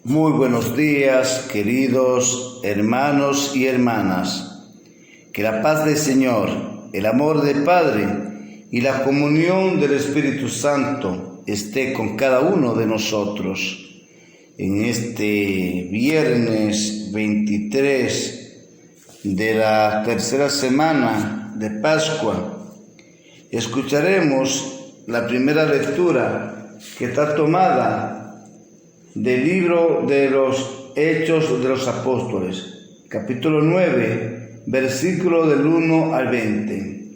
Muy buenos días, queridos hermanos y hermanas. Que la paz del Señor, el amor del Padre y la comunión del Espíritu Santo esté con cada uno de nosotros. En este viernes 23 de la tercera semana de Pascua, escucharemos la primera lectura que está tomada del libro de los Hechos de los Apóstoles, capítulo 9, versículo del 1 al 20.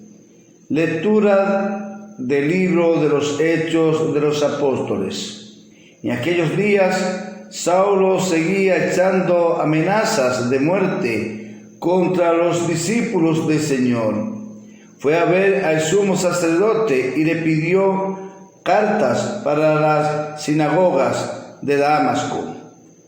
Lectura del libro de los Hechos de los Apóstoles. En aquellos días, Saulo seguía echando amenazas de muerte contra los discípulos del Señor. Fue a ver al sumo sacerdote y le pidió cartas para las sinagogas de Damasco,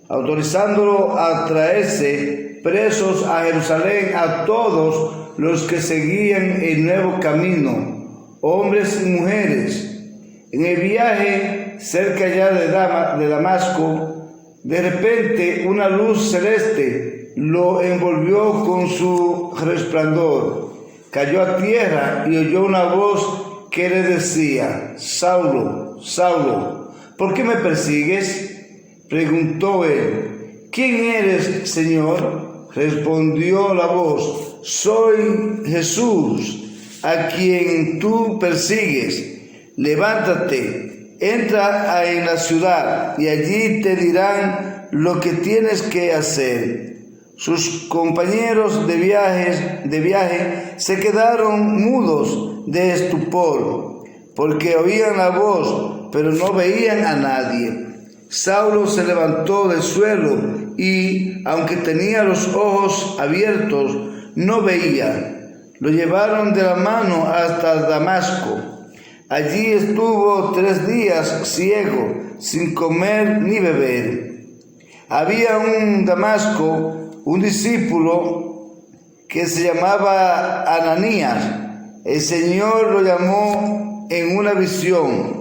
autorizándolo a traerse presos a Jerusalén a todos los que seguían el nuevo camino, hombres y mujeres. En el viaje cerca ya de Damasco, de repente una luz celeste lo envolvió con su resplandor. Cayó a tierra y oyó una voz que le decía: Saulo, Saulo, ¿por qué me persigues? Preguntó él. ¿Quién eres, Señor? Respondió la voz: soy Jesús, a quien tú persigues. Levántate, entra en la ciudad y allí te dirán lo que tienes que hacer. Sus compañeros de viaje se quedaron mudos de estupor, porque oían la voz, pero no veían a nadie. Saulo se levantó del suelo y, aunque tenía los ojos abiertos, no veía. Lo llevaron de la mano hasta Damasco. Allí estuvo 3 días ciego, sin comer ni beber. Había en Damasco un discípulo que se llamaba Ananías. El Señor lo llamó en una visión.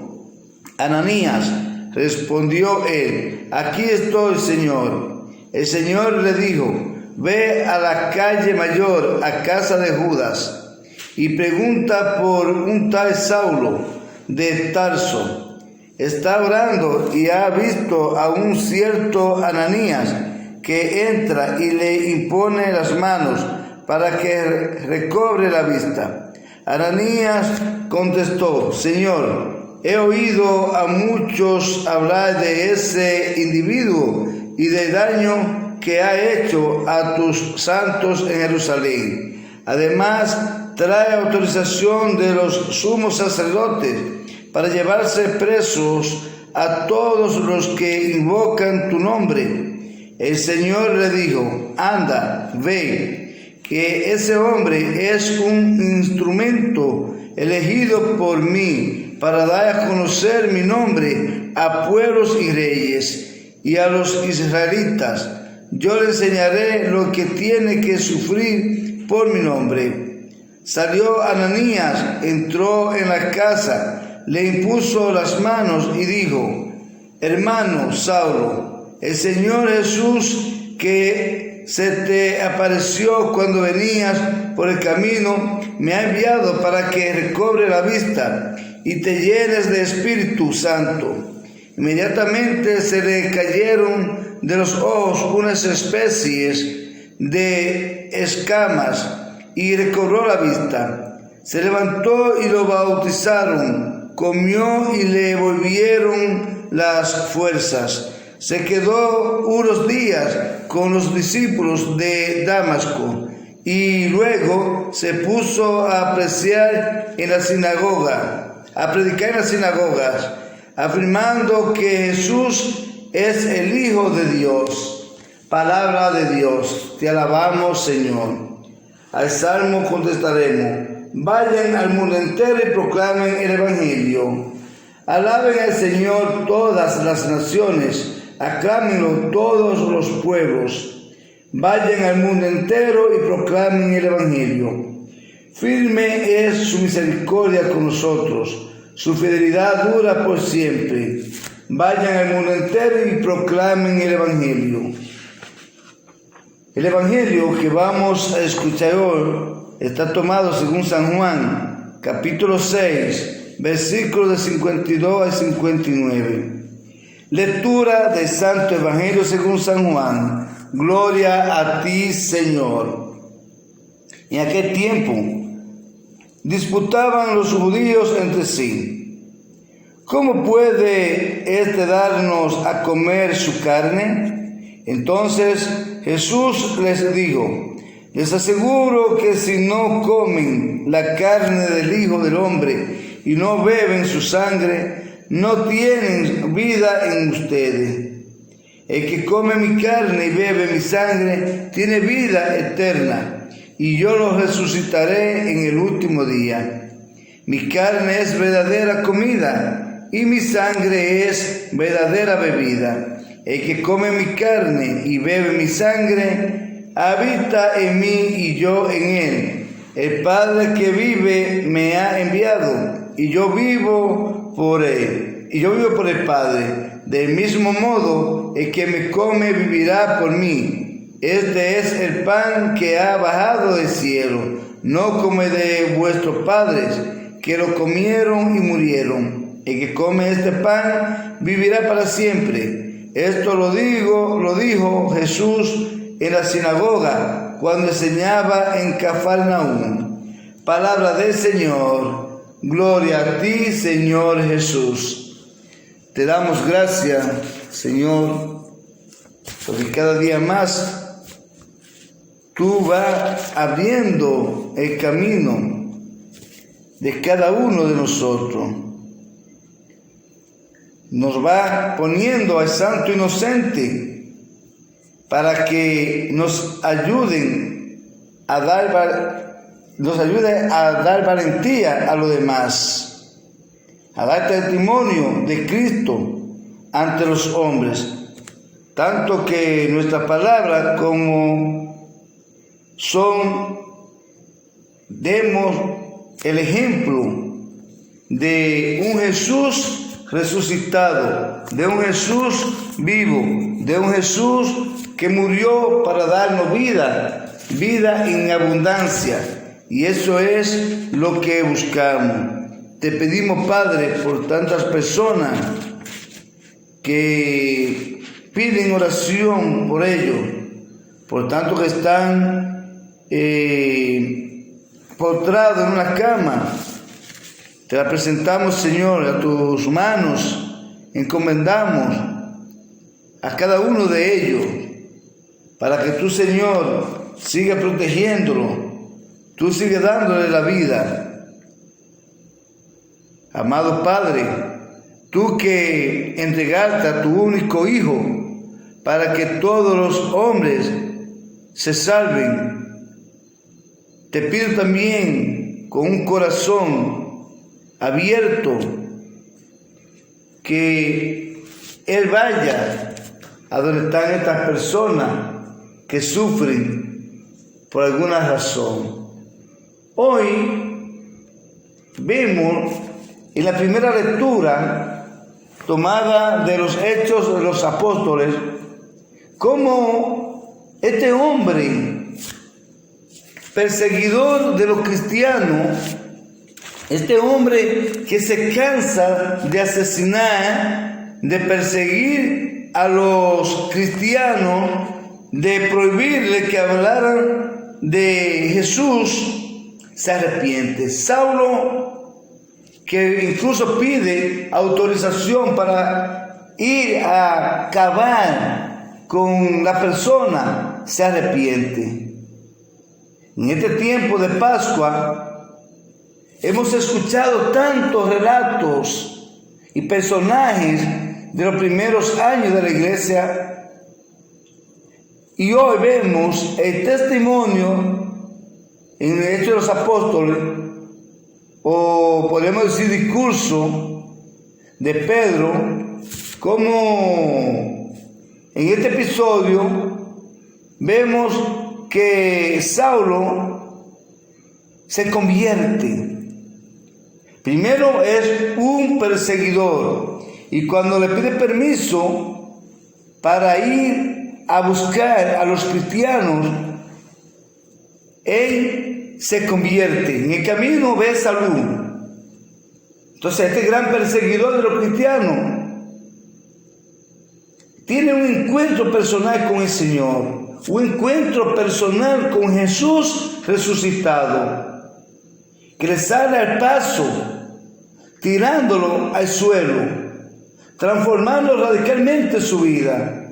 Ananías, respondió él. Aquí estoy, Señor. El Señor le dijo: ve a la calle mayor, a casa de Judas, y pregunta por un tal Saulo de Tarso. Está orando y ha visto a un cierto Ananías que entra y le impone las manos para que recobre la vista. Ananías contestó: Señor, he oído a muchos hablar de ese individuo y del daño que ha hecho a tus santos en Jerusalén. Además, trae autorización de los sumos sacerdotes para llevarse presos a todos los que invocan tu nombre. El Señor le dijo: anda, ve, que ese hombre es un instrumento elegido por mí para dar a conocer mi nombre a pueblos y reyes y a los israelitas. Yo le enseñaré lo que tiene que sufrir por mi nombre. Salió Ananías, entró en la casa, le impuso las manos y dijo: hermano Saulo, el Señor Jesús que se te apareció cuando venías por el camino me ha enviado para que recobre la vista y te llenes de Espíritu Santo. Inmediatamente se le cayeron de los ojos unas especies de escamas y recobró la vista. Se levantó y lo bautizaron, comió y le volvieron las fuerzas. Se quedó unos días con los discípulos de Damasco y luego se puso a predicar en las sinagogas, afirmando que Jesús es el Hijo de Dios. Palabra de Dios, te alabamos, Señor. Al salmo contestaremos: vayan al mundo entero y proclamen el Evangelio. Alaben al Señor todas las naciones, aclámenlo todos los pueblos. Vayan al mundo entero y proclamen el Evangelio. Firme es su misericordia con nosotros, su fidelidad dura por siempre. vayan al mundo entero y proclamen el Evangelio. El Evangelio que vamos a escuchar hoy está tomado según San Juan, capítulo 6, versículos de 52 al 59. Lectura del Santo Evangelio según San Juan. Gloria a ti, Señor. En aquel tiempo disputaban los judíos entre sí: ¿cómo puede éste darnos a comer su carne? Entonces Jesús les dijo: les aseguro que si no comen la carne del Hijo del Hombre y no beben su sangre, no tienen vida en ustedes. El que come mi carne y bebe mi sangre tiene vida eterna, y yo lo resucitaré en el último día. Mi carne es verdadera comida, y mi sangre es verdadera bebida. El que come mi carne y bebe mi sangre, habita en mí y yo en él. El Padre que vive me ha enviado, y yo vivo por él. Y yo vivo por el Padre. Del mismo modo, el que me come vivirá por mí. Este es el pan que ha bajado del cielo, no como el de vuestros padres, que lo comieron y murieron. El que come este pan vivirá para siempre. Esto lo dijo Jesús en la sinagoga cuando enseñaba en Cafarnaúm. Palabra del Señor. Gloria a ti, Señor Jesús. Te damos gracias, Señor, porque cada día más tú vas abriendo el camino de cada uno de nosotros. Nos va poniendo al Santo Inocente para que nos ayude a dar valentía a los demás, a dar testimonio de Cristo ante los hombres, tanto que nuestras palabras como demos el ejemplo de un Jesús resucitado, de un Jesús vivo, de un Jesús que murió para darnos vida en abundancia, y eso es lo que buscamos. Te pedimos, Padre, por tantas personas que piden oración por ellos, por tanto que están postrados en una cama. Te la presentamos, Señor, a tus manos, encomendamos a cada uno de ellos, para que tú, Señor, sigas protegiéndolo, tú sigas dándole la vida. Amado Padre, tú que entregaste a tu único Hijo para que todos los hombres se salven, te pido también con un corazón abierto que Él vaya a donde están estas personas que sufren por alguna razón. Hoy vemos en la primera lectura tomada de los Hechos de los Apóstoles cómo este hombre perseguidor de los cristianos, este hombre que se cansa de asesinar, de perseguir a los cristianos, de prohibirle que hablaran de Jesús, se arrepiente. Saulo, que incluso pide autorización para ir a acabar con la persona, se arrepiente. En este tiempo de Pascua hemos escuchado tantos relatos y personajes de los primeros años de la iglesia, y hoy vemos el testimonio en el Hecho de los Apóstoles, o podemos decir discurso de Pedro, como en este episodio vemos que Saulo se convierte. Primero es un perseguidor Y cuando le pide permiso para ir a buscar a los cristianos, él se convierte. En el camino ve salud. Entonces este gran perseguidor de los cristianos tiene un encuentro personal con el Señor, un encuentro personal con Jesús resucitado, que le sale al paso, tirándolo al suelo, transformando radicalmente su vida.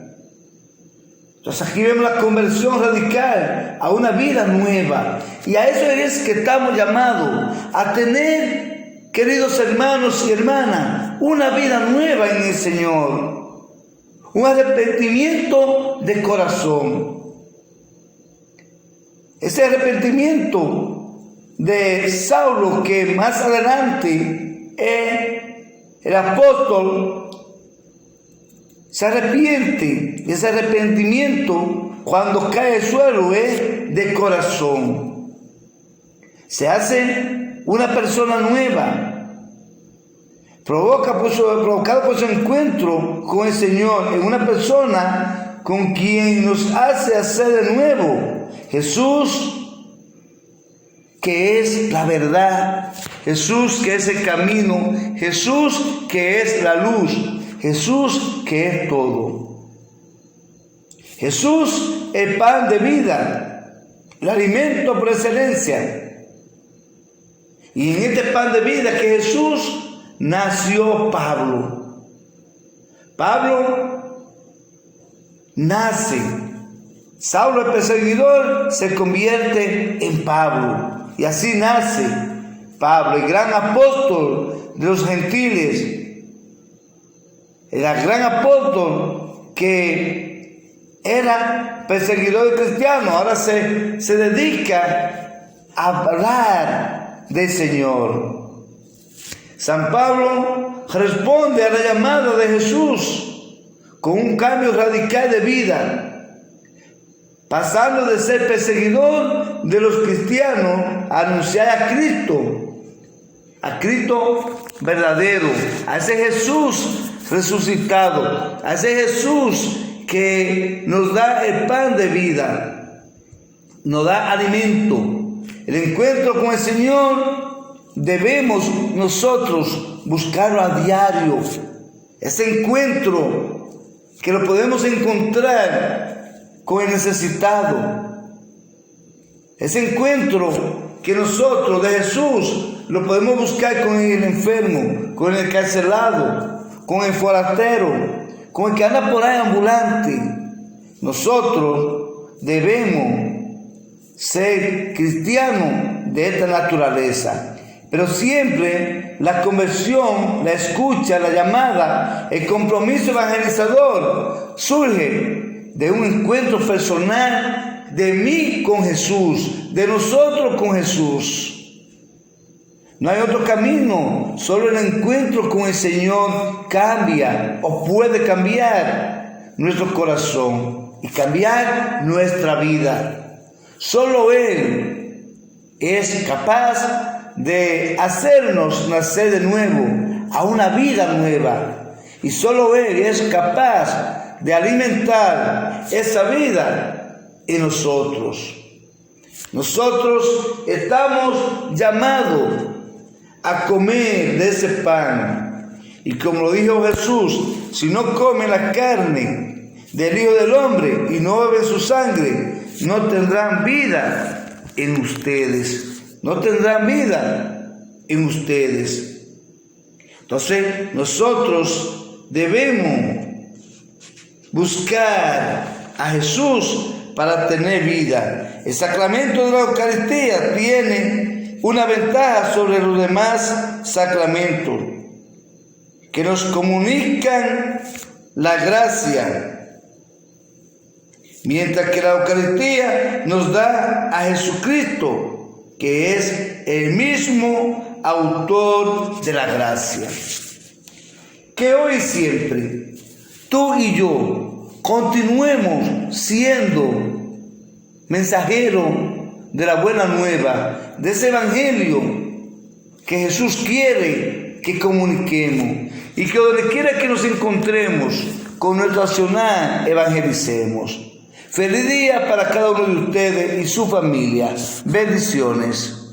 Entonces aquí vemos la conversión radical a una vida nueva, y a eso es que estamos llamados a tener, queridos hermanos y hermanas, una vida nueva en el Señor. Un arrepentimiento de corazón. Ese arrepentimiento de Saulo, que más adelante el apóstol se arrepiente. Ese arrepentimiento, cuando cae al suelo, es de corazón. Se hace una persona nueva. Provocado por su encuentro con el Señor, en una persona con quien nos hace hacer de nuevo. Jesús, que es la verdad. Jesús, que es el camino. Jesús, que es la luz. Jesús, que es todo. Jesús, el pan de vida, el alimento por excelencia. Y en este pan de vida que Jesús nació Pablo. Pablo nace. Saulo el perseguidor se convierte en Pablo. Y así nace Pablo, el gran apóstol de los gentiles. El gran apóstol que era perseguidor de cristianos. Ahora se dedica a hablar del Señor. San Pablo responde a la llamada de Jesús con un cambio radical de vida, pasando de ser perseguidor de los cristianos a anunciar a Cristo verdadero, a ese Jesús resucitado, a ese Jesús que nos da el pan de vida, nos da alimento. El encuentro con el Señor debemos nosotros buscarlo a diario. Ese encuentro que lo podemos encontrar con el necesitado. Ese encuentro que nosotros de Jesús lo podemos buscar con el enfermo, con el encarcelado, con el forastero, con el que anda por ahí ambulante. Nosotros debemos ser cristianos de esta naturaleza. Pero siempre la conversión, la escucha, la llamada, el compromiso evangelizador surge de un encuentro personal de mí con Jesús, de nosotros con Jesús. No hay otro camino, solo el encuentro con el Señor cambia o puede cambiar nuestro corazón y cambiar nuestra vida. Solo Él es capaz de hacernos nacer de nuevo a una vida nueva, y solo Él es capaz de alimentar esa vida en nosotros. Nosotros estamos llamados a comer de ese pan, y como lo dijo Jesús, si no comen la carne del Hijo del Hombre y no beben su sangre, no tendrán vida en ustedes. No tendrán vida en ustedes. Entonces nosotros debemos buscar a Jesús para tener vida. El sacramento de la Eucaristía tiene una ventaja sobre los demás sacramentos, que nos comunican la gracia, mientras que la Eucaristía nos da a Jesucristo, que es el mismo autor de la gracia. Que hoy siempre tú y yo continuemos siendo mensajeros de la buena nueva, de ese evangelio que Jesús quiere que comuniquemos, y que donde quiera que nos encontremos con nuestro accionar evangelicemos. Feliz día para cada uno de ustedes y su familia. Bendiciones.